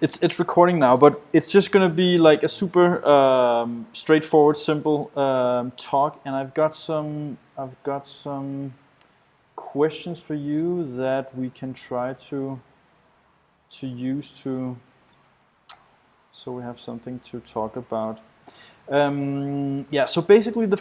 It's recording now, but it's just gonna be like a super straightforward, simple talk, and I've got some questions for you that we can try to use to so we have something to talk about. Yeah. So basically, the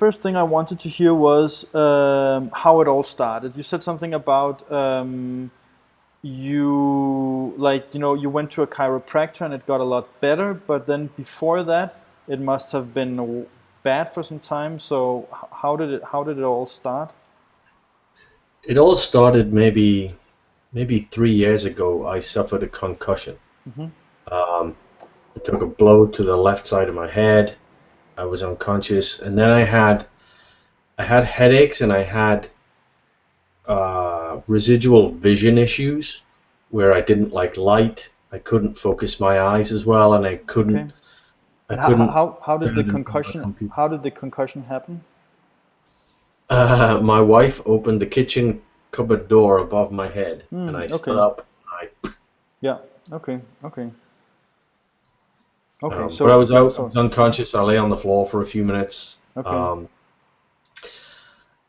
first thing I wanted to hear was how it all started. You said something about you went to a chiropractor and it got a lot better, but then before that it must have been bad for some time. So how did it all start? It all started maybe 3 years ago. I suffered a concussion. Hmm. Um, I took a blow to the left side of my head. I was unconscious, and then I had headaches and I had residual vision issues where I didn't like light. I couldn't focus my eyes as well, and I Okay. couldn't I And how couldn't how how did the stand in front of a concussion computer. how did the concussion happen? My wife opened the kitchen cupboard door above my head, and I stood Okay. up. Yeah. Okay. Okay. Okay. But So yeah. I So was unconscious. I lay on the floor for a few minutes, okay.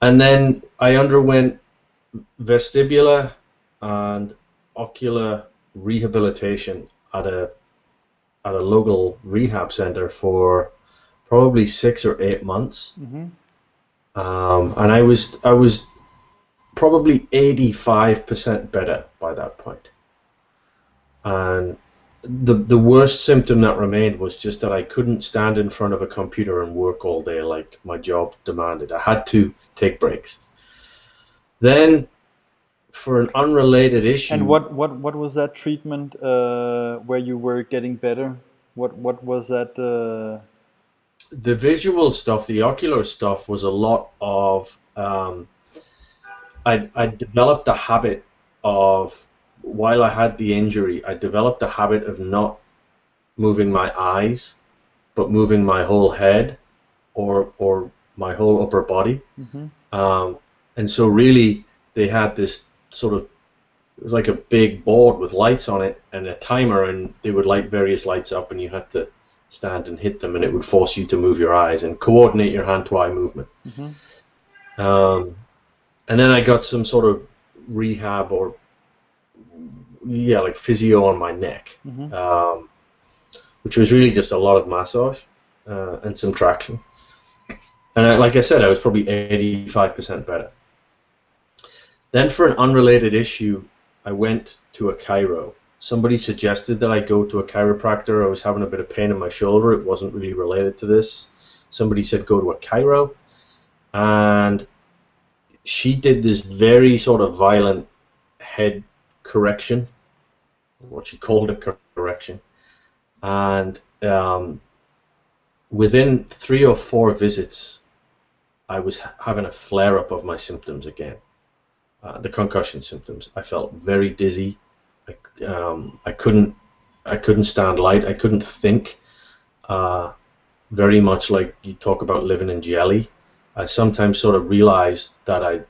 and then I underwent vestibular and ocular rehabilitation at a local rehab center for probably 6 or 8 months. Mm-hmm. And I was probably 85% better by that point. And the worst symptom that remained was just that I couldn't stand in front of a computer and work all day like my job demanded. I had to take breaks. Then, for an unrelated And issue, what was that treatment where you were getting better? What was that? the visual stuff, the ocular stuff, was a lot of I developed a habit of, while I had the injury, I developed a habit of not moving my eyes, but moving my whole head or my whole upper body. Hmm. Um, and so really, they had this sort of, it was like a big board with lights on it and a timer, and they would light various lights up, and you had to stand and hit them, and it would force you to move your eyes and coordinate your hand to eye movement. Hmm. Um, and then I got some sort of rehab, or yeah, like physio on my neck, Hmm. um, which was really just a lot of massage and some traction. And like I said, I was probably 85% better. Then, for an unrelated issue, I went to a chiro. Somebody suggested that I go to a chiropractor. I was having a bit of pain in my shoulder. It wasn't really related to this. Somebody said go to a chiro, and she did this very sort of violent head correction, what she called a correction. And within 3 or 4 visits, I was having a flare up of my symptoms again, the concussion symptoms. I felt very dizzy. I couldn't stand light. I couldn't think. Uh, Very much like you talk about living in jelly. I sometimes sort of realize that I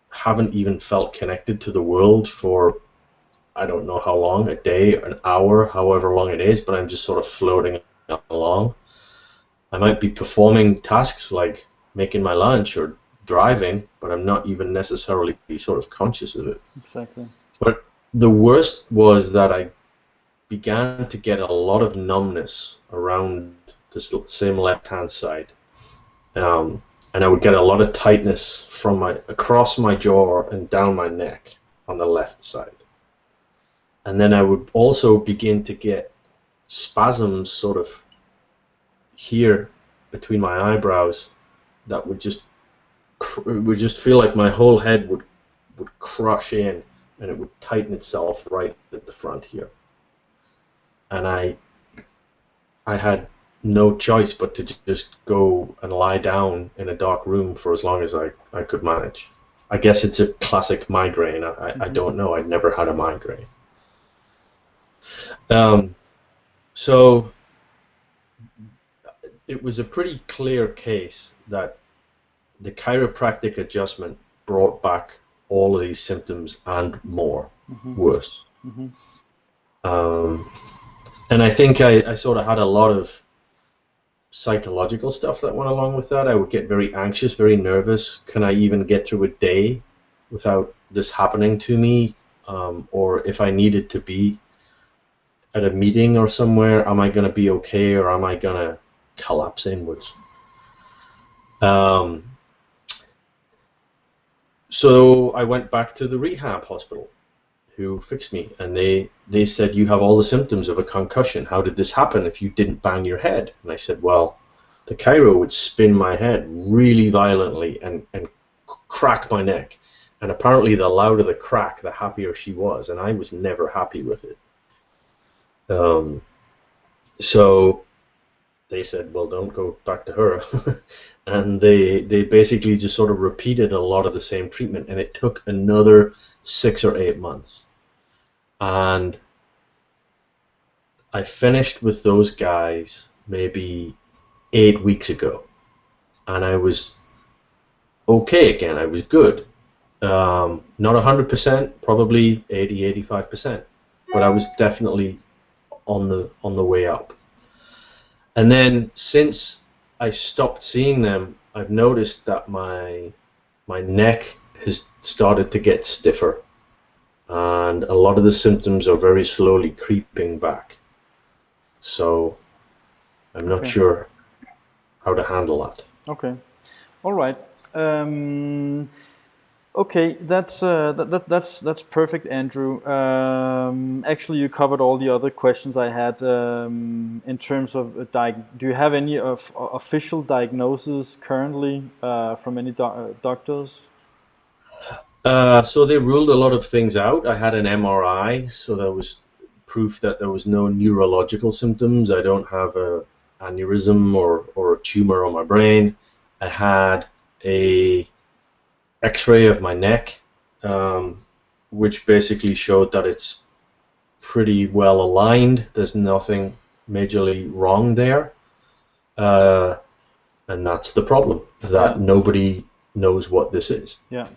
haven't even felt connected to the world for, I don't know how long, a day, an hour, however long it is, but I'm just sort of floating along. I might be performing tasks like making my lunch or driving, but I'm not even necessarily sort of conscious of it. Exactly. But the worst was that I began to get a lot of numbness around this same left-hand side. Um, and I would get a lot of tightness from my across my jaw and down my neck on the left side. And then I would also begin to get spasms sort of here between my eyebrows that would just feel like my whole head would crush in, and it would tighten itself right at the front here. And I had no choice but to just go and lie down in a dark room for as long as I could manage. I guess it's a classic migraine. I Hmm. don't know. I'd never had a migraine. Um, so it was a pretty clear case that the chiropractic adjustment brought back all of these symptoms and more Hmm. worse. Hmm. Um, and I think I sort of had a lot of psychological stuff that went along with that. I would get very anxious, very nervous. Can I even get through a day without this happening to me? Or if I needed to be at a meeting or somewhere, am I going to be okay, or am I going to collapse inwards? Um, so I went back to the rehab hospital who fixed me, and they said, you have all the symptoms of a concussion. How did this happen if you didn't bang your head? And I said, well, the chiro would spin my head really violently and crack my neck. And apparently the louder the crack, the happier she was, and I was never happy with it. So they said, well, don't go back to her. And they basically just sort of repeated a lot of the same treatment, and it took another 6 or 8 months. And I finished with those guys maybe 8 weeks ago, and I was okay again. I was good. Not 100%, probably 80, 85%, but I was definitely on the way up. And then since I stopped seeing them, I've noticed that my neck has started to get stiffer, and a lot of the symptoms are very slowly creeping back. So I'm not sure how to handle that. Okay. All right. Okay, that's perfect, Andrew. Actually, you covered all the other questions I had in terms of do you have any official diagnosis currently from any doctors? So they ruled a lot of things out. I had an MRI, so there was proof that there was no neurological symptoms. I don't have a aneurysm or a tumor on my brain. I had a X-ray of my neck, which basically showed that it's pretty well aligned. There's nothing majorly wrong there, and that's the problem, that nobody knows what this is. Yeah.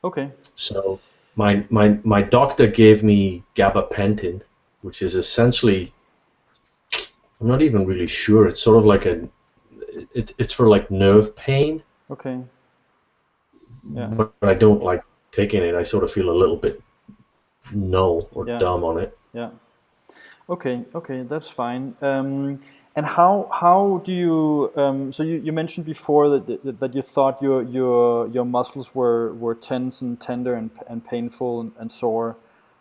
Okay. So my doctor gave me gabapentin, which is essentially, I'm not even really sure. It's sort of like it's for like nerve pain. Okay. Yeah. But I don't like taking it. I sort of feel a little bit null or dumb on it. Yeah. Okay. Okay, that's fine. And how do you? So you mentioned before that you thought your muscles were tense and tender and painful and sore,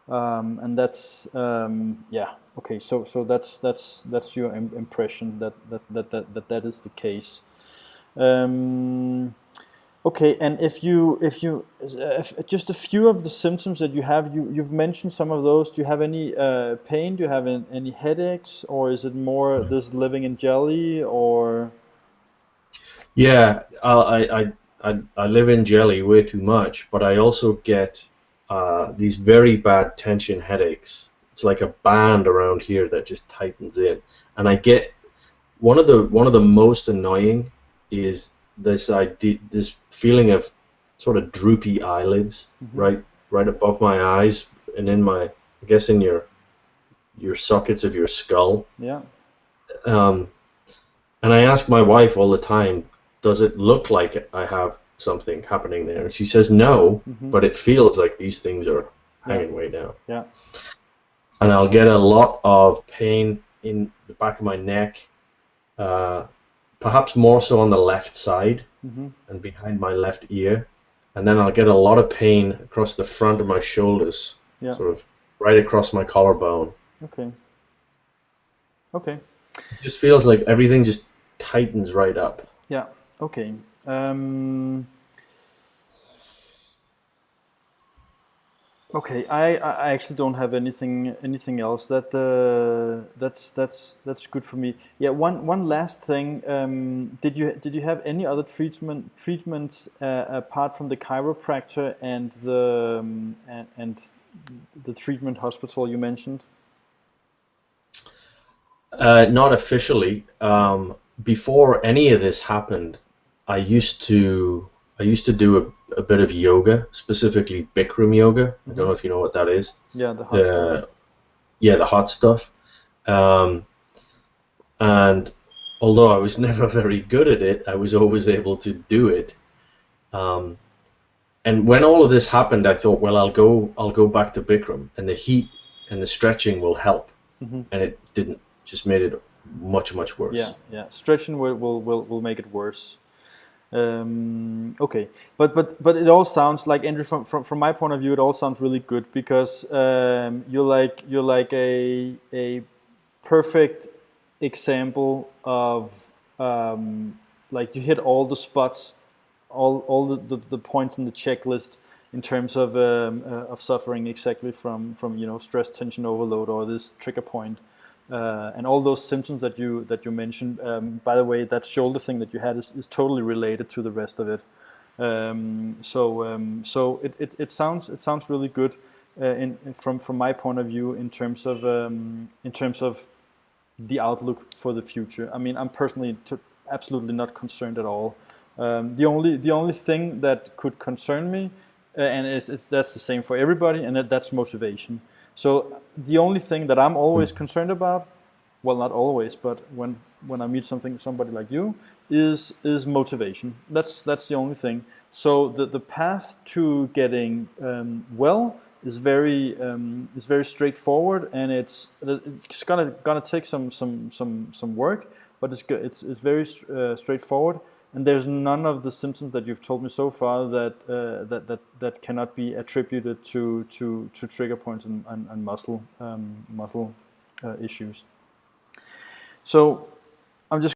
and that's yeah. Okay. So that's your impression that is the case. Okay, and if just a few of the symptoms that you have, you've mentioned some of those. Do you have any pain? Do you have any headaches, or is it more this living in jelly, or? Yeah, I live in jelly way too much, but I also get these very bad tension headaches. It's like a band around here that just tightens in, and I get one of the most annoying is this feeling of sort of droopy eyelids, right above my eyes, and in I guess in your sockets of your skull. Yeah. And I ask my wife all the time, does it look like I have something happening there? And she says no, but it feels like these things are hanging way down. Yeah. And I'll get a lot of pain in the back of my neck, perhaps more so on the left side and behind my left ear. And then I'll get a lot of pain across the front of my shoulders, sort of right across my collarbone. Okay. Okay. It just feels like everything just tightens right up. Yeah. Okay. Okay, I actually don't have anything else. That's good for me. Yeah, one last thing. Did you have any other treatments apart from the chiropractor and the treatment hospital you mentioned? Not officially. Before any of this happened, I used to I used to do a bit of yoga, specifically Bikram yoga. I don't know if you know what that is. Yeah, the hot stuff. The Yeah, the hot stuff. Um, and although I was never very good at it, I was always able to do it. Um, and when all of this happened, I thought, well, I'll go back to Bikram, and the heat and the stretching will help. And it didn't. Just made it much worse. Yeah. Stretching will make it worse. Okay, but it all sounds like, Andrew, from my point of view, it all sounds really good, because you're like a perfect example of, like, you hit all the spots, all the points in the checklist in terms of suffering exactly from stress, tension overload, or this trigger point, and all those symptoms that you mentioned. By the way, that shoulder thing that you had is totally related to the rest of it. So it sounds really good, from my point of view, in terms of the outlook for the future. I mean, I'm personally absolutely not concerned at all. The only thing that could concern me, and that's the same for everybody, and that's motivation. So the only thing that I'm always concerned about, well, not always, but when I meet somebody like you, is motivation. That's the only thing. So the path to getting well is very straightforward, and it's gonna take some work, but it's very straightforward. And there's none of the symptoms that you've told me so far that cannot be attributed to trigger points and muscle issues. So